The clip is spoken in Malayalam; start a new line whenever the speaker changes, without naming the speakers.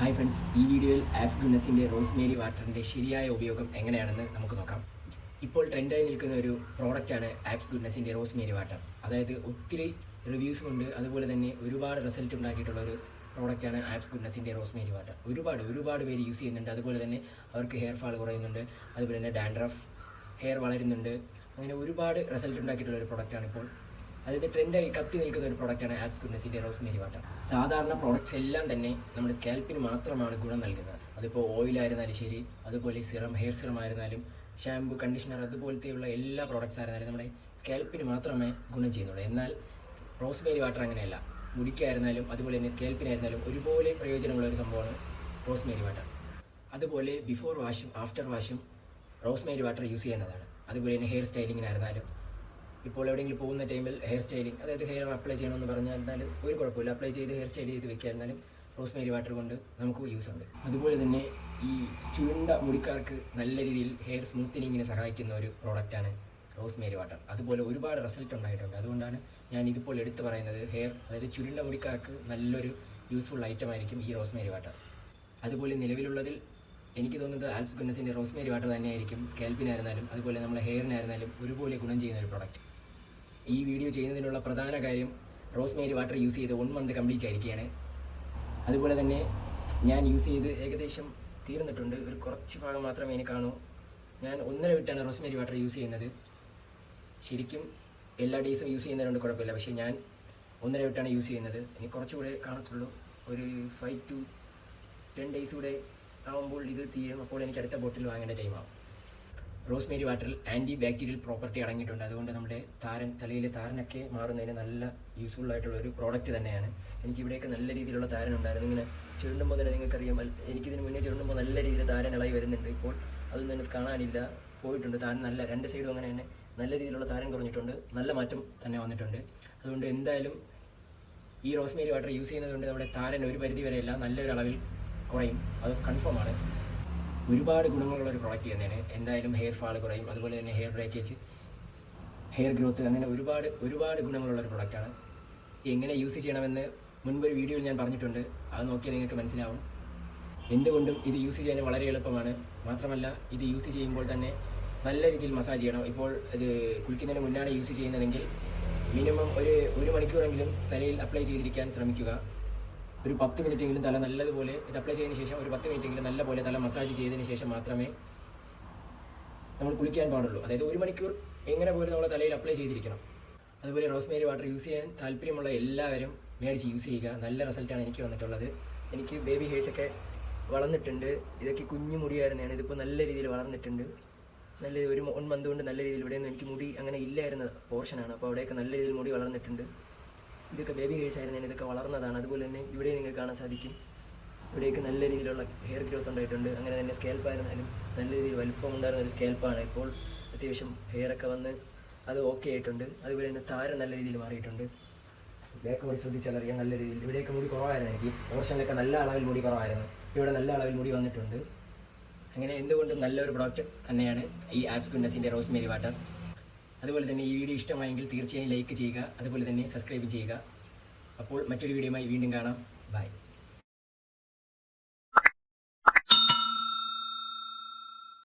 ഹായ് ഫ്രണ്ട്സ്, ഈ വീഡിയോയിൽ ആപ്സ് ഗുഡ്നസിൻ്റെ റോസ്മേരി വാട്ടറിൻ്റെ ശരിയായ ഉപയോഗം എങ്ങനെയാണെന്ന് നമുക്ക് നോക്കാം. ഇപ്പോൾ ട്രെൻഡായി നിൽക്കുന്ന ഒരു പ്രോഡക്റ്റാണ് ആപ്സ് ഗുഡ്നസിൻ്റെ റോസ്മേരി വാട്ടർ. അതായത് ഒത്തിരി റിവ്യൂസും ഉണ്ട്, അതുപോലെ തന്നെ ഒരുപാട് റിസൾട്ട് ഉണ്ടാക്കിയിട്ടുള്ള ഒരു പ്രോഡക്റ്റാണ് ആപ്സ് ഗുഡ്നസിൻ്റെ റോസ്മേരി വാട്ടർ. ഒരുപാട് പേര് യൂസ് ചെയ്യുന്നുണ്ട്. അതുപോലെ തന്നെ അവർക്ക് ഹെയർ ഫാൾ കുറയുന്നുണ്ട്, അതുപോലെ തന്നെ ഡാൻഡ്രഫ്, ഹെയർ വളരുന്നുണ്ട്. അങ്ങനെ ഒരുപാട് റിസൾട്ട് ഉണ്ടാക്കിയിട്ടുള്ള ഒരു പ്രോഡക്റ്റാണ് ഇപ്പോൾ. അതായത് ട്രെൻഡായി കത്തി നിൽക്കുന്ന ഒരു പ്രോഡക്റ്റാണ് ആപ്സ് ഗുഡ്നസിൻ്റെ റോസ്മേരി വാട്ടർ. സാധാരണ പ്രോഡക്റ്റ്സ് എല്ലാം തന്നെ നമ്മുടെ സ്കാൽപ്പിന് മാത്രമാണ് ഗുണം നൽകുന്നത്. അതിപ്പോൾ ഓയിലായിരുന്നാലും ശരി, അതുപോലെ സിറം, ഹെയർ സിറം ആയിരുന്നാലും, ഷാമ്പു, കണ്ടീഷണർ, അതുപോലത്തെയുള്ള എല്ലാ പ്രോഡക്റ്റ്സ് ആയിരുന്നാലും നമ്മുടെ സ്കാൽപ്പിന് മാത്രമേ ഗുണം ചെയ്യുന്നുള്ളൂ. എന്നാൽ റോസ്മേരി വാട്ടർ അങ്ങനെയല്ല. മുടിക്കായിരുന്നാലും അതുപോലെ തന്നെ സ്കാൽപ്പിനായിരുന്നാലും ഒരുപോലെ പ്രയോജനമുള്ള ഒരു സംഭവമാണ് റോസ്മേരി വാട്ടർ. അതുപോലെ ബിഫോർ വാഷും ആഫ്റ്റർ വാഷും റോസ്മേരി വാട്ടർ യൂസ് ചെയ്യുന്നതാണ്. അതുപോലെ തന്നെ ഹെയർ സ്റ്റൈലിങ്ങിനായിരുന്നാലും, ഇപ്പോൾ എവിടെയെങ്കിലും പോകുന്ന ടൈമിൽ ഹെയർ സ്റ്റൈലിംഗ്, അതായത് ഹെയർ അപ്ലൈ ചെയ്യണമെന്ന് പറഞ്ഞാലും ഒരു കുഴപ്പമില്ല, അപ്ലൈ ചെയ്ത് ഹെയർ സ്റ്റൈൽ ചെയ്ത് വെക്കാതിരുന്നാലും റോസ്മേരി വാട്ടർ കൊണ്ട് നമുക്ക് യൂസ് ഉണ്ട്. അതുപോലെ തന്നെ ഈ ചുരുണ്ട മുടിക്കാർക്ക് നല്ല രീതിയിൽ ഹെയർ സ്മൂത്തനിങ്ങിന് സഹായിക്കുന്ന ഒരു പ്രോഡക്റ്റാണ് റോസ്മേരി വാട്ടർ. അതുപോലെ ഒരുപാട് റിസൾട്ട് ഉണ്ടായിട്ടുണ്ട്. അതുകൊണ്ടാണ് ഞാൻ ഇതിപ്പോൾ എടുത്തു പറയുന്നത്. അതായത് ചുരുണ്ട മുടിക്കാർക്ക് നല്ലൊരു യൂസ്ഫുൾ ഐറ്റം ആയിരിക്കും ഈ റോസ്മേരി വാട്ടർ. അതുപോലെ നിലവിലുള്ളതിൽ എനിക്ക് തോന്നുന്നത് ആപ്സ് ഗുഡ്നസിൻ്റെ റോസ്മേരി വാട്ടർ തന്നെയായിരിക്കും സ്കാൽപ്പിനായിരുന്നാലും അതുപോലെ നമ്മുടെ ഹെയറിനായിരുന്നാലും ഒരുപോലെ ഗുണം ചെയ്യുന്ന ഒരു പ്രോഡക്റ്റ്. ഈ വീഡിയോ ചെയ്യുന്നതിനുള്ള പ്രധാന കാര്യം റോസ്മേരി വാട്ടർ യൂസ് ചെയ്ത് 1 മന്ത് കംപ്ലീറ്റ് ആയിരിക്കുകയാണ്. അതുപോലെ തന്നെ ഞാൻ യൂസ് ചെയ്ത് ഏകദേശം തീർന്നിട്ടുണ്ട്. ഒരു കുറച്ച് ഭാഗം മാത്രമേ എനിക്ക് കാണൂ. ഞാൻ 1.5 വിട്ടാണ് റോസ്മേരി വാട്ടർ യൂസ് ചെയ്യുന്നത്. ശരിക്കും എല്ലാ ഡേയ്സും യൂസ് ചെയ്യുന്നതുകൊണ്ട് കുഴപ്പമില്ല, പക്ഷേ ഞാൻ 1.5 വിട്ടാണ് യൂസ് ചെയ്യുന്നത്. ഇനി കുറച്ചുകൂടെ കാണത്തുള്ളൂ. ഒരു 5 to 10 ഡേയ്സ് കൂടെ ആകുമ്പോൾ ഇത് തീരും. അപ്പോൾ എനിക്ക് അടുത്ത ബോട്ടിൽ വാങ്ങേണ്ട ടൈമാവും. റോസ്മേരി വാട്ടറിൽ ആൻറ്റി ബാക്ടീരിയൽ പ്രോപ്പർട്ടി അടങ്ങിയിട്ടുണ്ട്. അതുകൊണ്ട് നമ്മുടെ തലയിലെ താരനൊക്കെ മാറുന്നതിന് നല്ല യൂസ്ഫുൾ ആയിട്ടുള്ള ഒരു പ്രോഡക്റ്റ് തന്നെയാണ്. എനിക്കിവിടെയൊക്കെ നല്ല രീതിയിലുള്ള താരൻ ഉണ്ടായിരുന്നു. ഇങ്ങനെ ചുരുണ്ടുമ്പോൾ തന്നെ നിങ്ങൾക്കറിയാം, എനിക്കിതിന് മുന്നേ ചുരുണ്ടുമ്പോൾ നല്ല രീതിയിൽ താരൻ ഇളകി വരുന്നുണ്ട്. ഇപ്പോൾ അതൊന്നും എനിക്ക് കാണാനില്ല, പോയിട്ടുണ്ട്. താരൻ നല്ല 2 സൈഡും അങ്ങനെ തന്നെ നല്ല രീതിയിലുള്ള താരൻ കുറഞ്ഞിട്ടുണ്ട്. നല്ല മാറ്റം തന്നെ വന്നിട്ടുണ്ട്. അതുകൊണ്ട് എന്തായാലും ഈ റോസ്മേരി വാട്ടർ യൂസ് ചെയ്യുന്നതുകൊണ്ട് നമ്മുടെ താരൻ ഒരു പരിധി വരെയല്ല, നല്ലൊരു അളവിൽ കുറയും. അത് കൺഫേം ആണ്. ഒരുപാട് ഗുണങ്ങളുള്ള ഒരു പ്രോഡക്റ്റ് തന്നെയാണ്. എന്തായാലും ഹെയർ ഫാൾ കുറയും, അതുപോലെ തന്നെ ഹെയർ ബ്രേക്കേജ്, ഹെയർ ഗ്രോത്ത്, അങ്ങനെ ഒരുപാട് ഗുണങ്ങളുള്ള ഒരു പ്രോഡക്റ്റാണ്. എങ്ങനെ യൂസ് ചെയ്യണമെന്ന് മുൻപൊരു വീഡിയോയിൽ ഞാൻ പറഞ്ഞിട്ടുണ്ട്. അത് നോക്കിയാൽ നിങ്ങൾക്ക് മനസ്സിലാവും. എന്തുകൊണ്ടും ഇത് യൂസ് ചെയ്യാൻ വളരെ എളുപ്പമാണ്. മാത്രമല്ല ഇത് യൂസ് ചെയ്യുമ്പോൾ തന്നെ നല്ല രീതിയിൽ മസാജ് ചെയ്യണം. ഇപ്പോൾ ഇത് കുളിക്കുന്നതിന് മുന്നാണ് യൂസ് ചെയ്യുന്നതെങ്കിൽ മിനിമം ഒരു മണിക്കൂറെങ്കിലും തലയിൽ അപ്ലൈ ചെയ്തിരിക്കാൻ ശ്രമിക്കുക. ഒരു 10 മിനിറ്റെങ്കിലും തല നല്ലതുപോലെ ഇത് അപ്ലൈ ചെയ്തതിന് ശേഷം ഒരു 10 മിനിറ്റെങ്കിലും നല്ലപോലെ തല മസാജ് ചെയ്തതിന് ശേഷം മാത്രമേ നമ്മൾ കുളിക്കാൻ പാടുള്ളൂ. അതായത് 1 മണിക്കൂർ എങ്ങനെ പോലും നമ്മൾ തലയിൽ അപ്ലൈ ചെയ്തിരിക്കണം. അതുപോലെ റോസ്മേരി വാട്ടർ യൂസ് ചെയ്യാൻ താല്പര്യമുള്ള എല്ലാവരും മേടിച്ച് യൂസ് ചെയ്യുക. നല്ല റിസൾട്ടാണ് എനിക്ക് വന്നിട്ടുള്ളത്. എനിക്ക് ബേബി ഹെയർസൊക്കെ വളർന്നിട്ടുണ്ട്. ഇതൊക്കെ കുഞ്ഞു മുടിയായിരുന്നതാണ്. ഇതിപ്പോൾ നല്ല രീതിയിൽ വളർന്നിട്ടുണ്ട്. നല്ല ഒരു 1 മന്ത് കൊണ്ട് നല്ല രീതിയിൽ, ഇവിടെയൊന്നും എനിക്ക് മുടി അങ്ങനെ ഇല്ലായിരുന്ന പോർഷനാണ്. അപ്പോൾ അവിടെയൊക്കെ നല്ല രീതിയിൽ മുടി വളർന്നിട്ടുണ്ട്. ഇതൊക്കെ ബേബി ഹെയർസ് ആയിരുന്നതിന് ഇതൊക്കെ വളർന്നതാണ്. അതുപോലെ തന്നെ ഇവിടെ നിങ്ങൾക്ക് കാണാൻ സാധിക്കും, ഇവിടെയൊക്കെ നല്ല രീതിയിലുള്ള ഹെയർ ഗ്രോത്ത് ഉണ്ടായിട്ടുണ്ട്. അങ്ങനെ തന്നെ സ്കാൽപ്പായിരുന്നാലും നല്ല രീതിയിൽ വലുപ്പം ഉണ്ടായിരുന്ന ഒരു സ്കാൽപ്പാണ്. ഇപ്പോൾ അത്യാവശ്യം ഹെയറൊക്കെ വന്ന് അത് ഓക്കെ ആയിട്ടുണ്ട്. അതുപോലെ തന്നെ താരം നല്ല രീതിയിൽ മാറിയിട്ടുണ്ട്. ബാക്ക് മുടി ശ്രദ്ധിച്ചാൽ അറിയാം, നല്ല രീതിയിൽ ഇവിടെയൊക്കെ മുടി കുറവായിരുന്നു. എനിക്ക് പോർഷനിലൊക്കെ നല്ല അളവിൽ മുടി കുറവായിരുന്നു. ഇവിടെ നല്ല അളവിൽ മുടി വന്നിട്ടുണ്ട്. അങ്ങനെ എന്തുകൊണ്ടും നല്ലൊരു പ്രോഡക്റ്റ് തന്നെയാണ് ഈ ആപ്സ് ഗുഡ്നസിൻ്റെ റോസ്മേരി വാട്ടർ. അതുപോലെ തന്നെ ഈ വീഡിയോ ഇഷ്ടമായെങ്കിൽ തീർച്ചയായും ലൈക്ക് ചെയ്യുക, അതുപോലെ തന്നെ സബ്സ്ക്രൈബ് ചെയ്യുക. അപ്പോൾ മറ്റൊരു വീഡിയോയുമായി വീണ്ടും കാണാം. ബൈ.